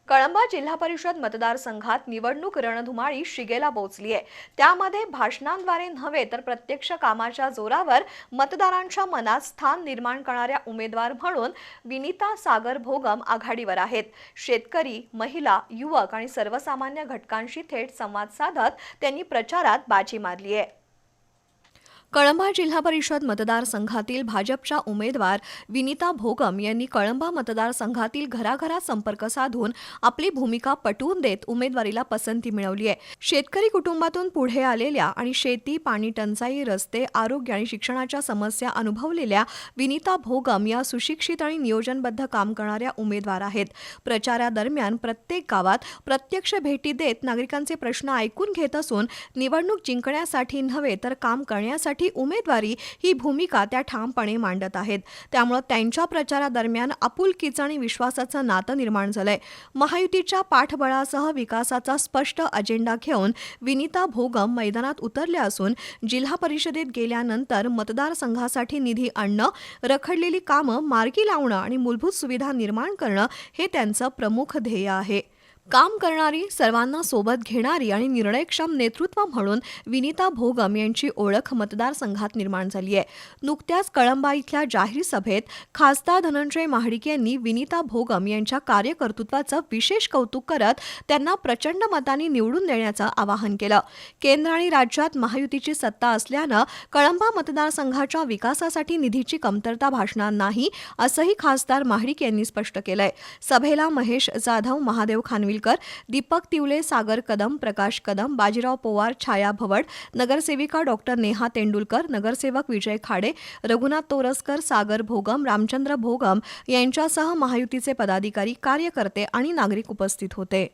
कळंबा जिल्हा परिषद मतदारसंघात निवडणूक रणधुमाळी शिगेला पोहोचली आहे। त्यामध्ये भाषणांद्वारे नव्हे तर प्रत्यक्ष कामाच्या जोरावर मतदारांच्या मनात स्थान निर्माण करणाऱ्या उमेदवार म्हणून विनीता सागर भोगम आघाडीवर आहेत। शेतकरी, महिला, युवक आणि सर्वसामान्य घटकांशी थेट संवाद साधत त्यांनी प्रचारात बाजी मारली आहे। कळंबा जिल्हा परिषद मतदारसंघातील भाजपच्या उमेदवार विनीता भोगम यांनी कळंबा मतदारसंघातील घराघरात संपर्क साधून आपली भूमिका पटवून देत उमेदवारीला पसंती मिळवली आहे। शेतकरी कुटुंबातून पुढे आलेल्या आणि शेती, पाणी टंचाई, रस्ते, आरोग्य आणि शिक्षणाच्या समस्या अनुभवलेल्या विनीता भोगम या सुशिक्षित आणि नियोजनबद्ध काम करणाऱ्या उमेदवार आहेत। प्रचारादरम्यान प्रत्येक गावात प्रत्यक्ष भेटी देत नागरिकांचे प्रश्न ऐकून घेत असून निवडणूक जिंकण्यासाठी नव्हे तर काम करण्यासाठी उमेदवारी ही भूमिका त्या ठामपणे मांडत आहेत। त्यामुळे त्यांच्या प्रचारादरम्यान आपुलकीचं आणि विश्वासाचं नातं निर्माण झालंय। महायुतीच्या पाठबळासह विकासाचा स्पष्ट अजेंडा घेऊन विनीता भोगम मैदानात उतरल्या असून जिल्हा परिषदेत गेल्यानंतर मतदारसंघासाठी निधी आणणं, रखडलेली कामं मार्गी लावणं आणि मूलभूत सुविधा निर्माण करणं हे त्यांचं प्रमुख ध्येय आहे। काम करणारी, सर्वांना सोबत घेणारी आणि निर्णयक्षम नेतृत्व म्हणून विनीता भोगम यांची ओळख मतदारसंघात निर्माण झाली आहे। नुकत्याच कळंबा इथल्या जाहीर सभेत खासदार धनंजय महाडिक यांनी विनीता भोगम यांच्या कार्यकर्तृत्वाचं विशेष कौतुक करत त्यांना प्रचंड मतांनी निवडून देण्याचं आवाहन केलं। केंद्र आणि राज्यात महायुतीची सत्ता असल्यानं कळंबा मतदारसंघाच्या विकासासाठी निधीची कमतरता भासणार नाही, असंही खासदार महाडिक यांनी स्पष्ट केलंय। सभेला महेश जाधव, महादेव खानविलकर, दीपक तिवले, सागर कदम, प्रकाश कदम, बाजीराव पवार, छाया भवड, नगरसेविका डॉक्टर नेहा तेंडुलकर, नगरसेवक विजय खाडे, रघुनाथ तोरसकर, सागर भोगम, रामचंद्र भोगम यांच्यासह महायुतीचे पदाधिकारी, कार्यकर्ते आणि नागरिक उपस्थित होते।